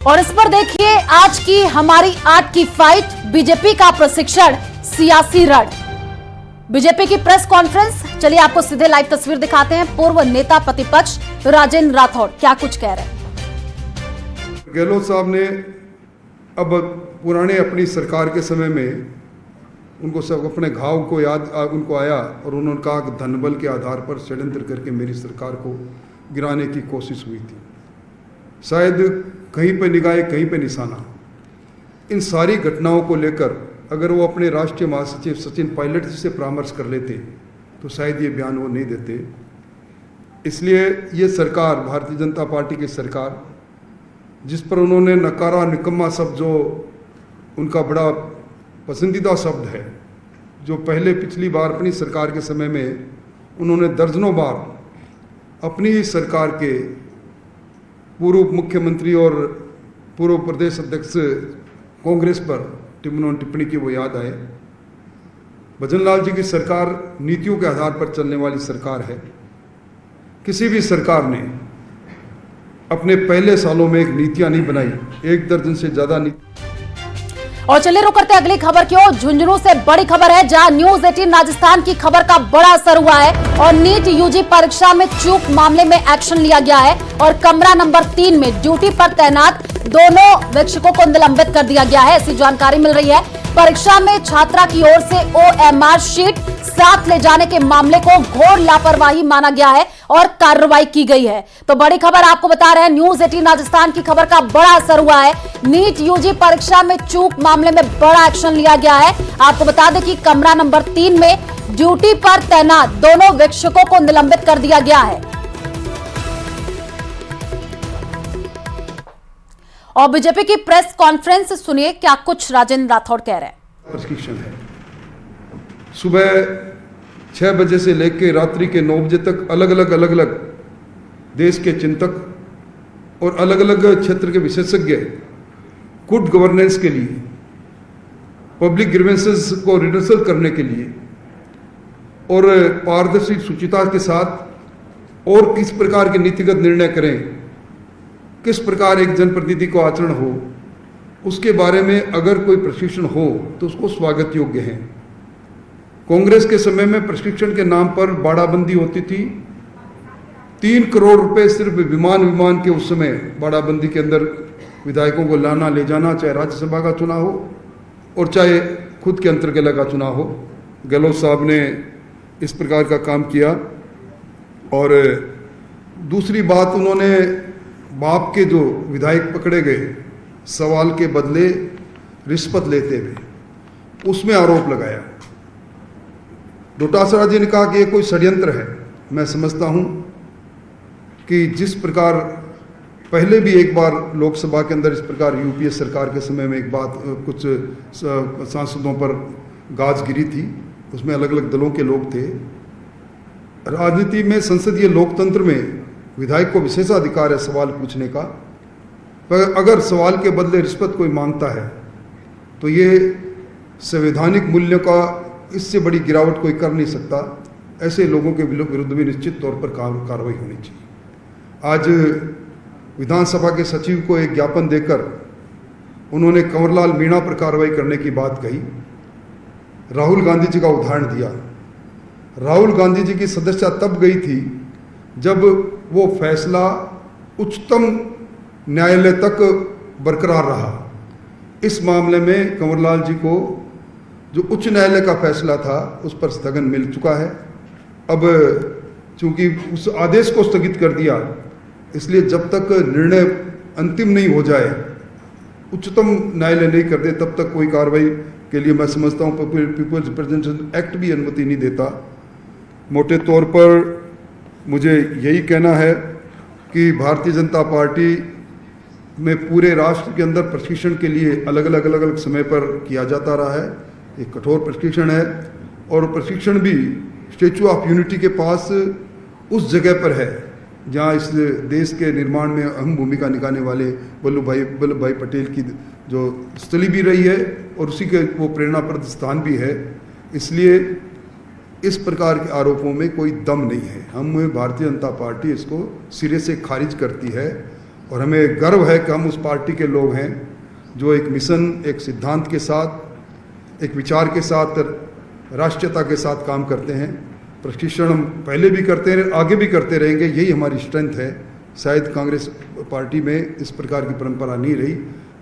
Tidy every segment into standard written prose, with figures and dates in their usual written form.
और इस पर देखिए आज की हमारी आज की फाइट, बीजेपी का प्रशिक्षण, सियासी रण। बीजेपी की प्रेस कॉन्फ्रेंस, चलिए आपको सीधे लाइव तस्वीर दिखाते हैं। पूर्व नेता प्रतिपक्ष राजेंद्र राठौड़ क्या कुछ कह रहे हैं। गहलोत साहब ने अब पुराने अपनी सरकार के समय में उनको सब अपने घाव को याद उनको आया और उन्होंने कहा कि धनबल के आधार पर षड्यंत्र करके मेरी सरकार को गिराने की कोशिश हुई थी। शायद कहीं पे निगाहे कहीं पे निशाना। इन सारी घटनाओं को लेकर अगर वो अपने राष्ट्रीय महासचिव सचिन पायलट जी से परामर्श कर लेते तो शायद ये बयान वो नहीं देते। इसलिए ये सरकार, भारतीय जनता पार्टी की सरकार, जिस पर उन्होंने नकारा निकम्मा शब्द, जो उनका बड़ा पसंदीदा शब्द है, जो पहले पिछली बार अपनी सरकार के समय में उन्होंने दर्जनों बार अपनी सरकार के पूर्व मुख्यमंत्री और पूर्व प्रदेश अध्यक्ष कांग्रेस पर उन्होंने टिप्पणी की, वो याद आए। भजनलाल जी की सरकार नीतियों के आधार पर चलने वाली सरकार है। किसी भी सरकार ने अपने पहले सालों में एक नीतियां नहीं बनाई, एक दर्जन से ज्यादा नीति। और चलिए रुक करते अगली खबर की ओर। झुंझुनू से बड़ी खबर है, जहां न्यूज 18 राजस्थान की खबर का बड़ा असर हुआ है और नीट यूजी परीक्षा में चूक मामले में एक्शन लिया गया है और कमरा नंबर 3 में ड्यूटी पर तैनात दोनों शिक्षकों को निलंबित कर दिया गया है, ऐसी जानकारी मिल रही है। परीक्षा में छात्रा की ओर से OMR शीट साथ ले जाने के मामले को घोर लापरवाही माना गया है और कार्रवाई की गई है। तो बड़ी खबर आपको बता रहे हैं, न्यूज 18 राजस्थान की खबर का बड़ा असर हुआ है। नीट यूजी परीक्षा में चूक मामले में बड़ा एक्शन लिया गया है। आपको बता दें कि कमरा नंबर 3 में ड्यूटी पर तैनात दोनों शिक्षकों को निलंबित कर दिया गया है। और बीजेपी की प्रेस कॉन्फ्रेंस सुनिए क्या कुछ राजेंद्र राठौड़ कह रहे हैं। प्रशिक्षण है, सुबह 6 बजे से लेकर रात्रि के 9 बजे तक अलग अलग देश के चिंतक और अलग अलग क्षेत्र के विशेषज्ञ गुड गवर्नेंस के लिए, पब्लिक ग्रीवेंसेस को रिडर्सल करने के लिए और पारदर्शी शुचिता के साथ और किस प्रकार के नीतिगत निर्णय करें, किस प्रकार एक जनप्रतिनिधि को आचरण हो, उसके बारे में अगर कोई प्रशिक्षण हो तो उसको स्वागत योग्य है। कांग्रेस के समय में प्रशिक्षण के नाम पर बाड़ाबंदी होती थी। 3 करोड़ रुपए सिर्फ विमान के उस समय बाड़ाबंदी के अंदर विधायकों को लाना ले जाना, चाहे राज्यसभा का चुनाव हो और चाहे खुद के अंतर्गत का चुनाव हो। गहलोत साहब ने इस प्रकार का काम किया। और दूसरी बात, उन्होंने बाप के जो विधायक पकड़े गए सवाल के बदले रिश्वत लेते हुए, उसमें आरोप लगाया। डोटासरा जी ने कहा कि ये कोई षड्यंत्र है। मैं समझता हूं कि जिस प्रकार पहले भी एक बार लोकसभा के अंदर इस प्रकार यूपीए सरकार के समय में एक बात कुछ सांसदों पर गाज गिरी थी, उसमें अलग अलग दलों के लोग थे। राजनीति में, संसदीय लोकतंत्र में विधायक को विशेषाधिकार है सवाल पूछने का, पर अगर सवाल के बदले रिश्वत कोई मांगता है तो ये संवैधानिक मूल्य का इससे बड़ी गिरावट कोई कर नहीं सकता। ऐसे लोगों के विरुद्ध भी निश्चित तौर पर कार्रवाई होनी चाहिए। आज विधानसभा के सचिव को एक ज्ञापन देकर उन्होंने कंवरलाल मीणा पर कार्रवाई करने की बात कही। राहुल गांधी जी का उदाहरण दिया। राहुल गांधी जी की सदस्यता तब गई थी जब वो फैसला उच्चतम न्यायालय तक बरकरार रहा। इस मामले में कंवरलाल जी को जो उच्च न्यायालय का फैसला था उस पर स्थगन मिल चुका है। अब चूंकि उस आदेश को स्थगित कर दिया, इसलिए जब तक निर्णय अंतिम नहीं हो जाए, उच्चतम न्यायालय नहीं कर दे, तब तक कोई कार्रवाई के लिए मैं समझता हूँ पीपल्स रिप्रेजेंटेशन एक्ट भी अनुमति नहीं देता। मोटे तौर पर मुझे यही कहना है कि भारतीय जनता पार्टी में पूरे राष्ट्र के अंदर प्रशिक्षण के लिए अलग अलग समय पर किया जाता रहा है। एक कठोर प्रशिक्षण है और प्रशिक्षण भी स्टैच्यू ऑफ यूनिटी के पास उस जगह पर है जहां इस देश के निर्माण में अहम भूमिका निभाने वाले वल्लभ भाई पटेल की जो स्थली भी रही है और उसी के वो प्रेरणाप्रद स्थान भी है। इसलिए इस प्रकार के आरोपों में कोई दम नहीं है। हम भारतीय जनता पार्टी इसको सिरे से खारिज करती है और हमें गर्व है कि हम उस पार्टी के लोग हैं जो एक मिशन, एक सिद्धांत के साथ, एक विचार के साथ, राष्ट्रीयता के साथ काम करते हैं। प्रशिक्षण हम पहले भी करते रहे, आगे भी करते रहेंगे, यही हमारी स्ट्रेंथ है। शायद कांग्रेस पार्टी में इस प्रकार की परंपरा नहीं रही,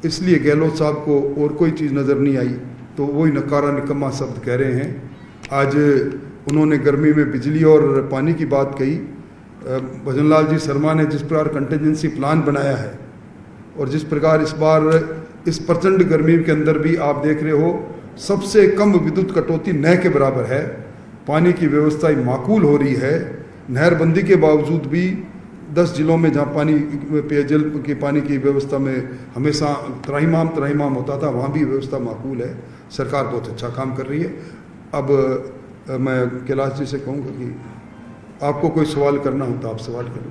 इसलिए गहलोत साहब को और कोई चीज़ नज़र नहीं आई तो वही नकारा निकम्मा शब्द कह रहे हैं। आज उन्होंने गर्मी में बिजली और पानी की बात कही। भजनलाल जी शर्मा ने जिस प्रकार कंटिजेंसी प्लान बनाया है और जिस प्रकार इस बार इस प्रचंड गर्मी के अंदर भी आप देख रहे हो सबसे कम विद्युत कटौती न के बराबर है। पानी की व्यवस्था माकूल हो रही है। नहरबंदी के बावजूद भी 10 जिलों में जहाँ पानी, पेयजल की पानी की व्यवस्था में हमेशा त्राहिमाम होता था, वहाँ भी व्यवस्था माकूल है। सरकार बहुत अच्छा काम कर रही है। अब मैं कैलाश जी से कहूँगा कि आपको कोई सवाल करना हो तो आप सवाल करो।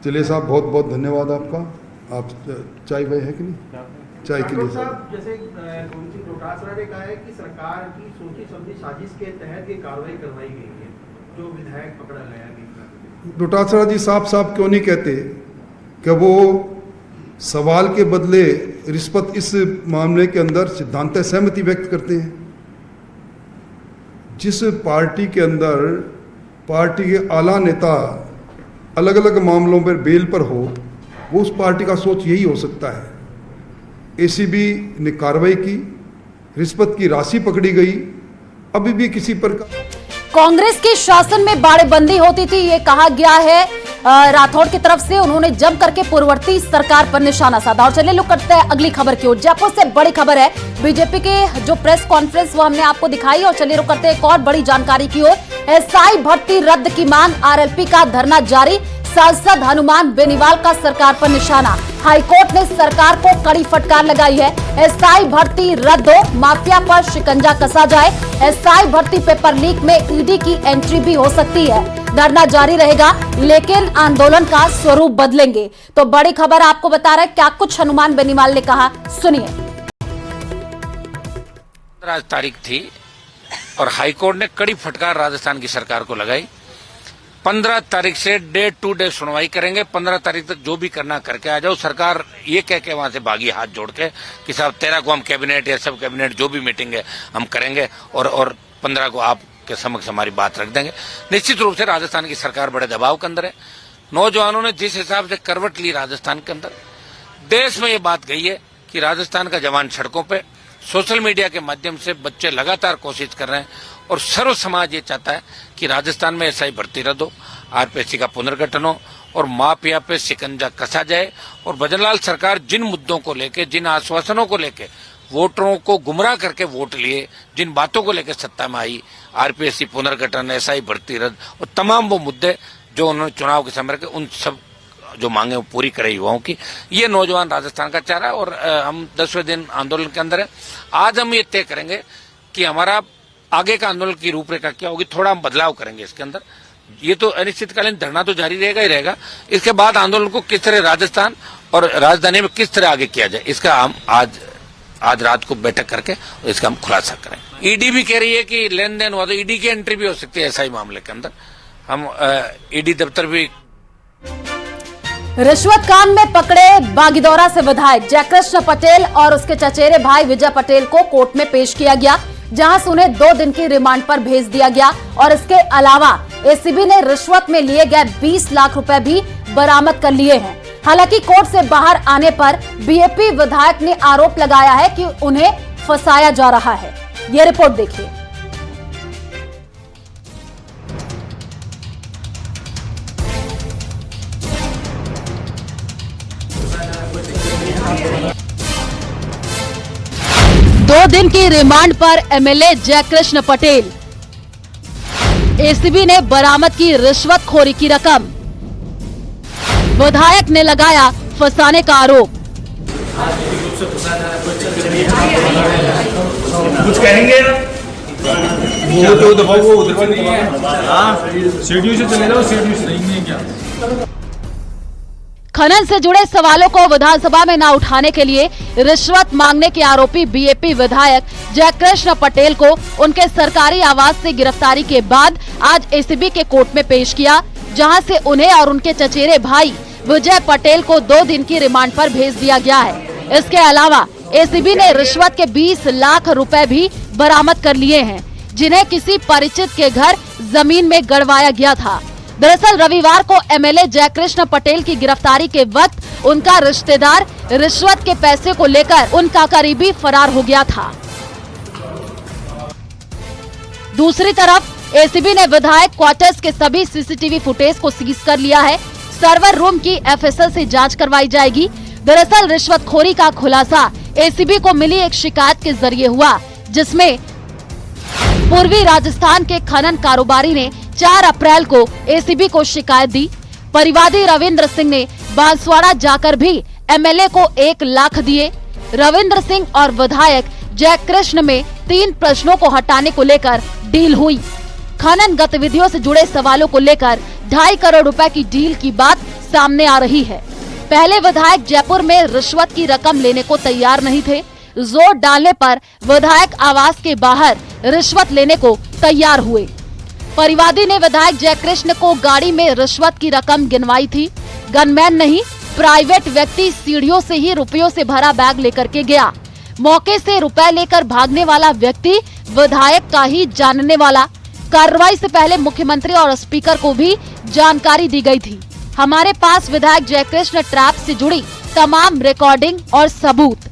चलिए साहब, बहुत बहुत धन्यवाद आपका। आप चाय भाई है कि नहीं? चाय के लिए साहब, जैसे गोविंद सिंह डोटासरा ने कहा है कि सरकार की सोची समझी साजिश के तहत ये कार्रवाई करवाई गई है, जो विधायक पकड़ा गया है। डोटासरा जी साफ क्यों नहीं कहते कि वो सवाल के बदले रिश्वत इस मामले के अंदर सिद्धांत सहमति व्यक्त करते हैं। जिस पार्टी के अंदर पार्टी के आला नेता अलग अलग मामलों पर बेल पर हो, वो उस पार्टी का सोच यही हो सकता है। एसीबी ने कार्रवाई की, रिश्वत की राशि पकड़ी गई, अभी भी किसी प्रकार कांग्रेस के शासन में बाड़ेबंदी होती थी, ये कहा गया है राठौड़ की तरफ से। उन्होंने जम करके पूर्ववर्ती सरकार पर निशाना साधा। और चलिए लोग करते हैं अगली खबर की ओर। जयपुर से बड़ी खबर है, बीजेपी के जो प्रेस कॉन्फ्रेंस वो हमने आपको दिखाई। और चलिए रुक करते हैं एक और बड़ी जानकारी की ओर। एसआई भर्ती रद्द की मांग, आरएलपी का धरना जारी। सांसद हनुमान बेनीवाल का सरकार पर निशाना। हाईकोर्ट ने सरकार को कड़ी फटकार लगाई है। एसआई भर्ती रद्द हो, माफिया पर शिकंजा कसा जाए। एसआई भर्ती पेपर लीक में ईडी की एंट्री भी हो सकती है। धरना जारी रहेगा, लेकिन आंदोलन का स्वरूप बदलेंगे। तो बड़ी खबर आपको बता रहा है क्या कुछ हनुमान बेनीवाल ने कहा, सुनिए। 15 तारीख थी और हाईकोर्ट ने कड़ी फटकार राजस्थान की सरकार को लगाई। 15 तारीख से डे टू डे सुनवाई करेंगे। 15 तारीख तक जो भी करना करके आ जाओ। सरकार ये कह के वहां से भागी हाथ जोड़ के कि साहब 13 को हम कैबिनेट या सब कैबिनेट जो भी मीटिंग है हम करेंगे और 15 को आपके समक्ष हमारी बात रख देंगे। निश्चित रूप से राजस्थान की सरकार बड़े दबाव के अंदर है। नौजवानों ने जिस हिसाब से करवट ली राजस्थान के अंदर, देश में ये बात गई है कि राजस्थान का जवान सड़कों पे, सोशल मीडिया के माध्यम से बच्चे लगातार कोशिश कर रहे हैं और सर्व समाज ये चाहता है कि राजस्थान में एसआई भर्ती रद्द हो, आरपीएससी का पुनर्गठन हो और माफिया पे शिकंजा कसा जाए। और भजनलाल सरकार जिन मुद्दों को लेके, जिन आश्वासनों को लेके वोटरों को गुमराह करके वोट लिए, जिन बातों को लेकर सत्ता में आई, आरपीएससी पुनर्गठन, एसआई भर्ती रद्द और तमाम वो मुद्दे जो उन्होंने चुनाव के समय रखे, उन सब जो मांगे वो पूरी करे युवाओं की। ये नौजवान राजस्थान का चाह रहा है और हम 10वें दिन आंदोलन के अंदर है। आज हम ये तय करेंगे कि हमारा आगे का आंदोलन की रूपरेखा क्या होगी। थोड़ा हम बदलाव करेंगे इसके अंदर। ये तो अनिश्चितकालीन धरना तो जारी रहेगा ही रहेगा। इसके बाद आंदोलन को किस तरह राजस्थान और राजधानी में किस तरह आगे किया जाए, इसका हम आज रात को बैठक करके इसका हम खुलासा करें। ईडी भी कह रही है कि लेन देन हुआ तो ईडी की एंट्री भी हो सकती है एसआई मामले के अंदर। हम ईडी दफ्तर भी। रिश्वत कांड में पकड़े बागीदौरा से विधायक जयकृष्ण पटेल और उसके चचेरे भाई विजय पटेल को कोर्ट में पेश किया गया, जहां से उन्हें 2 दिन की रिमांड पर भेज दिया गया। और इसके अलावा एसीबी ने रिश्वत में लिए गए 20 लाख रुपए भी बरामद कर लिए हैं। हालांकि कोर्ट से बाहर आने पर बीएपी विधायक ने आरोप लगाया है कि उन्हें फंसाया जा रहा है। ये रिपोर्ट देखिए। दो दिन की रिमांड पर एमएलए जयकृष्ण पटेल। एसीबी ने बरामद की रिश्वतखोरी की रकम। विधायक ने लगाया फंसाने का आरोप। कुछ कहेंगे वो तो दबाओ, वो उधर नहीं है। हाँ, सीढ़ियों से चले जाओ, सीढ़ियों से नहीं है क्या। खनन से जुड़े सवालों को विधानसभा में न उठाने के लिए रिश्वत मांगने के आरोपी बीएपी विधायक जयकृष्ण पटेल को उनके सरकारी आवास से गिरफ्तारी के बाद आज एसीबी के कोर्ट में पेश किया, जहां से उन्हें और उनके चचेरे भाई विजय पटेल को 2 दिन की रिमांड पर भेज दिया गया है। इसके अलावा एसीबी ने रिश्वत के 20 लाख रुपए भी बरामद कर लिए हैं, जिन्हें किसी परिचित के घर जमीन में गड़वाया गया था। दरअसल रविवार को एमएलए जयकृष्ण पटेल की गिरफ्तारी के वक्त उनका रिश्तेदार रिश्वत के पैसे को लेकर उनका करीबी फरार हो गया था। दूसरी तरफ एसीबी ने विधायक क्वार्टर्स के सभी सीसीटीवी फुटेज को सीज कर लिया है। सर्वर रूम की एफएसएल से जांच करवाई जाएगी। दरअसल रिश्वतखोरी का खुलासा एसीबी को मिली एक शिकायत के जरिए हुआ, जिसमें पूर्वी राजस्थान के खनन कारोबारी ने 4 अप्रैल को एसीबी को शिकायत दी। परिवादी रविंद्र सिंह ने बांसवाड़ा जाकर भी एमएलए को 1 लाख दिए। रविंद्र सिंह और विधायक जयकृष्ण में 3 प्रश्नों को हटाने को लेकर डील हुई। खनन गतिविधियों से जुड़े सवालों को लेकर 2.5 करोड़ रुपए की डील की बात सामने आ रही है। पहले विधायक जयपुर में रिश्वत की रकम लेने को तैयार नहीं थे। जोर डालने पर विधायक आवास के बाहर रिश्वत लेने को तैयार हुए। परिवादी ने विधायक जयकृष्ण को गाड़ी में रिश्वत की रकम गिनवाई थी। गनमैन नहीं, प्राइवेट व्यक्ति सीढ़ियों से ही रुपयों से भरा बैग लेकर के गया। मौके से रुपए लेकर भागने वाला व्यक्ति विधायक का ही जानने वाला। कार्रवाई से पहले मुख्यमंत्री और स्पीकर को भी जानकारी दी गई थी। हमारे पास विधायक जयकृष्ण ट्रैप से जुड़ी तमाम रिकॉर्डिंग और सबूत।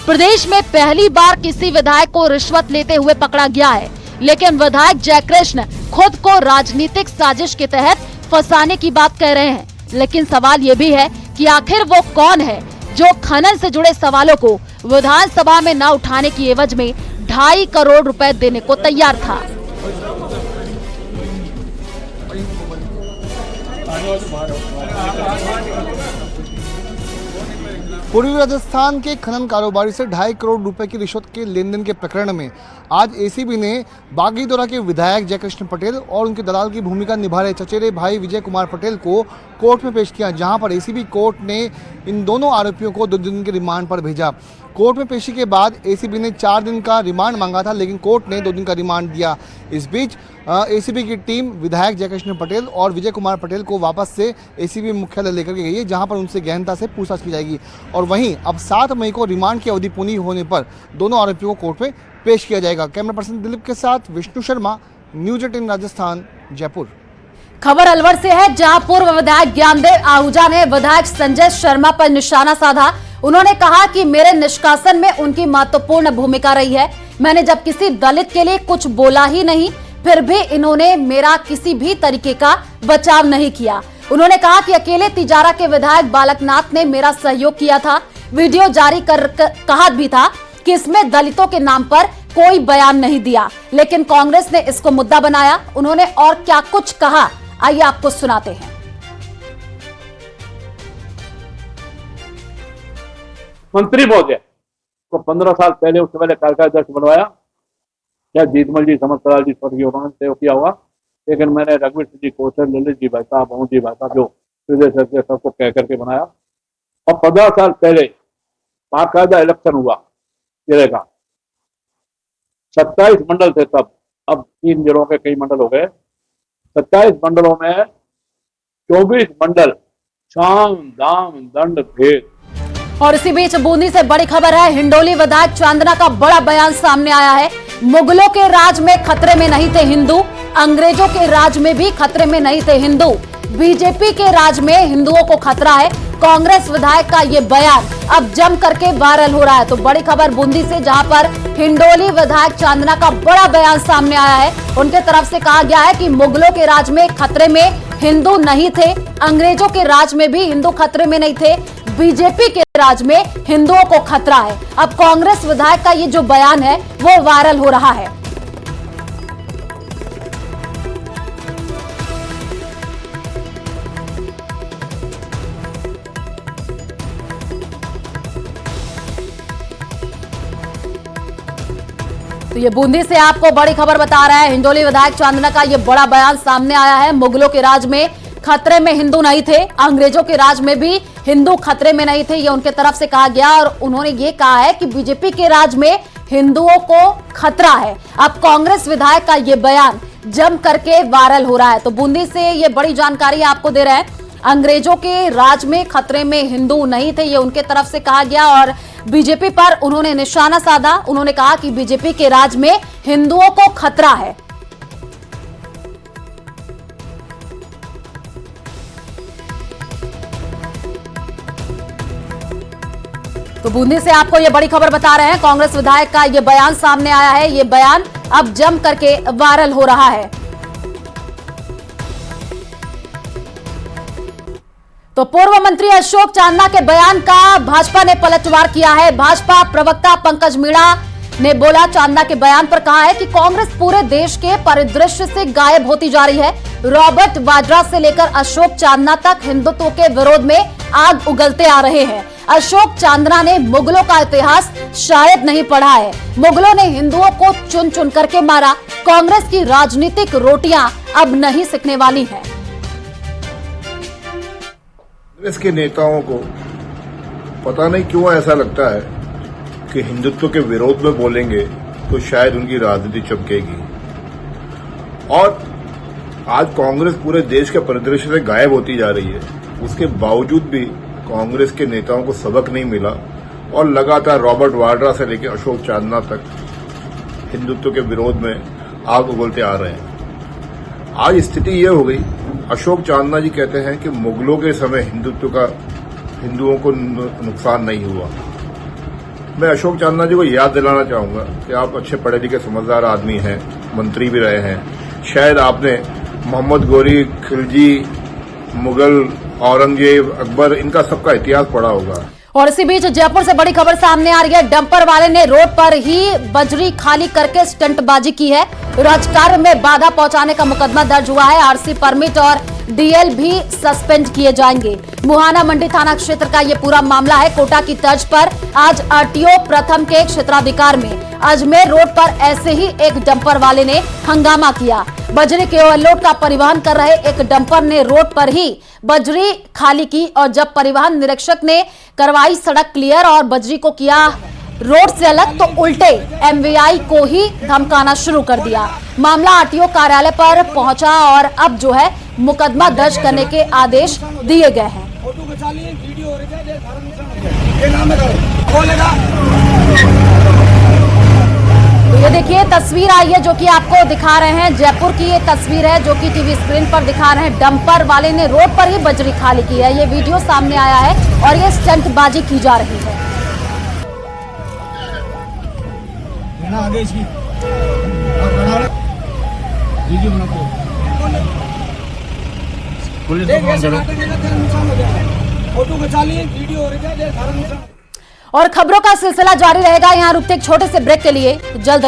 प्रदेश में पहली बार किसी विधायक को रिश्वत लेते हुए पकड़ा गया है, लेकिन विधायक जयकृष्ण खुद को राजनीतिक साजिश के तहत फंसाने की बात कह रहे हैं। लेकिन सवाल ये भी है कि आखिर वो कौन है जो खनन से जुड़े सवालों को विधानसभा में न उठाने की एवज में 2.5 करोड़ रुपए देने को तैयार था। पूर्वी राजस्थान के खनन कारोबारी से 2.5 करोड़ रुपए की रिश्वत के लेन देन के प्रकरण में आज एसीबी ने बागीदोरा के विधायक जयकृष्ण पटेल और उनके दलाल की भूमिका निभा रहे चचेरे भाई विजय कुमार पटेल को कोर्ट में पेश किया, जहां पर एसीबी कोर्ट ने इन दोनों आरोपियों को 2 दिन के रिमांड पर भेजा। कोर्ट में पेशी के बाद एसीबी ने 4 दिन का रिमांड मांगा था, लेकिन कोर्ट ने 2 दिन का रिमांड दिया। इस बीच एसीबी की टीम विधायक जयकृष्ण पटेल और विजय कुमार पटेल को वापस से एसीबी मुख्यालय लेकर के गई है, जहां पर उनसे गहनता से पूछताछ की जाएगी। और वहीं अब 7 मई को रिमांड की अवधि पूरी होने पर दोनों आरोपियों को कोर्ट में पेश किया जाएगा। कैमरा पर्सन दिलीप के साथ विष्णु शर्मा, न्यूज 18 राजस्थान, जयपुर। खबर अलवर से है, जहां पूर्व विधायक ज्ञानदेव आहूजा ने विधायक संजय शर्मा पर निशाना साधा। उन्होंने कहा कि मेरे निष्कासन में उनकी महत्वपूर्ण भूमिका रही है। मैंने जब किसी दलित के लिए कुछ बोला ही नहीं, फिर भी इन्होंने मेरा किसी भी तरीके का बचाव नहीं किया। उन्होंने कहा कि अकेले तिजारा के विधायक बालकनाथ ने मेरा सहयोग किया था। वीडियो जारी कर कहा भी था कि इसमें दलितों के नाम पर कोई बयान नहीं दिया, लेकिन कांग्रेस ने इसको मुद्दा बनाया। उन्होंने और क्या कुछ कहा, आइए आपको सुनाते हैं। मंत्री महोदय को 15 साल पहले, उससे पहले कार्यकाध्यक्ष बनवाया। क्या जीतमल जी, समस्तलाल जी स्वर्गीय, उन्होंने तय किया होगा, लेकिन मैंने रघुवीर जी कौशल, ललित जी भाई साहब, मोहन जी भाई साहब, जो प्रदेश अध्यक्ष सबको कह करके बनाया। और 15 साल पहले बाकायदा इलेक्शन हुआ जिले का। 27 मंडल थे तब, अब 3 जिलों के कई मंडल हो गए। 27 मंडलों में 24 मंडल साम दाम दंड भेद। और इसी बीच बूंदी से बड़ी खबर है। हिंडोली विधायक चांदना का बड़ा बयान सामने आया है। मुगलों के राज में खतरे में नहीं थे हिंदू, अंग्रेजों के राज में भी खतरे में नहीं थे हिंदू, बीजेपी के राज में हिंदुओं को खतरा है। कांग्रेस विधायक का ये बयान अब जम करके वायरल हो रहा है। तो बड़ी खबर बूंदी से, जहां पर हिंडोली विधायक चांदना का बड़ा बयान सामने आया है। उनके तरफ से कहा गया है कि मुगलों के राज में खतरे में हिंदू नहीं थे, अंग्रेजों के राज में भी हिंदू खतरे में नहीं थे, बीजेपी के राज में हिंदुओं को खतरा है। अब कांग्रेस विधायक का ये जो बयान है वो वायरल हो रहा है। तो ये बूंदी से आपको बड़ी खबर बता रहा है। हिंडोली विधायक चांदना का ये बड़ा बयान सामने आया है। मुगलों के राज में खतरे में हिंदू नहीं थे, अंग्रेजों के राज में भी हिंदू खतरे में नहीं थे, ये उनके तरफ से कहा गया। और उन्होंने ये कहा है कि बीजेपी के राज में हिंदुओं को खतरा है। अब कांग्रेस विधायक का ये बयान जम करके वायरल हो रहा है। तो बूंदी से ये बड़ी जानकारी आपको दे रहे हैं। अंग्रेजों के राज में खतरे में हिंदू नहीं थे, ये उनके तरफ से कहा गया और बीजेपी पर उन्होंने निशाना साधा। उन्होंने कहा कि बीजेपी के राज में हिंदुओं को खतरा है। तो बूंदी से आपको ये बड़ी खबर बता रहे हैं, कांग्रेस विधायक का ये बयान सामने आया है। ये बयान अब जम करके वायरल हो रहा है। तो पूर्व मंत्री अशोक चांदना के बयान का भाजपा ने पलटवार किया है। भाजपा प्रवक्ता पंकज मीणा ने बोला, चांदना के बयान पर कहा है कि कांग्रेस पूरे देश के परिदृश्य से गायब होती जा रही है। रॉबर्ट वाड्रा से लेकर अशोक चांदना तक हिंदुत्व के विरोध में आग उगलते आ रहे हैं। अशोक चांदना ने मुगलों का इतिहास शायद नहीं पढ़ा है। मुगलों ने हिंदुओं को चुन चुन करके मारा। कांग्रेस की राजनीतिक रोटियां अब नहीं सिकने वाली हैं। कांग्रेस के नेताओं को पता नहीं क्यों ऐसा लगता है कि हिंदुत्व के विरोध में बोलेंगे तो शायद उनकी राजनीति चमकेगी। और आज कांग्रेस पूरे देश के परिदृश्य से गायब होती जा रही है। उसके बावजूद भी कांग्रेस के नेताओं को सबक नहीं मिला और लगातार रॉबर्ट वाड्रा से लेकर अशोक चांदना तक हिंदुत्व के विरोध में आग उगलते आ रहे हैं। आज स्थिति यह हो गई, अशोक चांदना जी कहते हैं कि मुगलों के समय हिंदुओं को नुकसान नहीं हुआ। मैं अशोक चांदना जी को याद दिलाना चाहूंगा कि आप अच्छे पढ़े लिखे समझदार आदमी हैं, मंत्री भी रहे हैं। शायद आपने मोहम्मद गोरी, खिलजी, मुगल, औरंगजेब, अकबर, इनका सबका इतिहास पढ़ा होगा। और इसी बीच जयपुर से बड़ी खबर सामने आ रही है। डंपर वाले ने रोड पर ही बजरी खाली करके स्टंटबाजी की है। राजकार्य में बाधा पहुंचाने का मुकदमा दर्ज हुआ है। आरसी परमिट और डीएल भी सस्पेंड किए जाएंगे। मुहाना मंडी थाना क्षेत्र का यह पूरा मामला है। कोटा की तर्ज पर आज आरटीओ प्रथम के क्षेत्राधिकार में अजमेर रोड पर ऐसे ही एक डंपर वाले ने हंगामा किया। बजरी के ओवरलोड का परिवहन कर रहे एक डंपर ने रोड पर ही बजरी खाली की और जब परिवहन निरीक्षक ने करवाई सड़क क्लियर और बजरी को किया रोड से अलग, तो उल्टे एमवीआई को ही धमकाना शुरू कर दिया। मामला आरटीओ कार्यालय पर पहुंचा और अब जो है मुकदमा दर्ज करने के आदेश दिए गए हैं। तो ये देखिए तस्वीर आई है जो कि आपको दिखा रहे हैं। जयपुर की ये तस्वीर है जो कि टीवी स्क्रीन पर दिखा रहे हैं। डंपर वाले ने रोड पर ही बजरी खाली की है। ये वीडियो सामने आया है और ये स्टंटबाजी की जा रही है। और खबरों का सिलसिला जारी रहेगा। यहाँ रुकते एक छोटे से ब्रेक के लिए, जल्द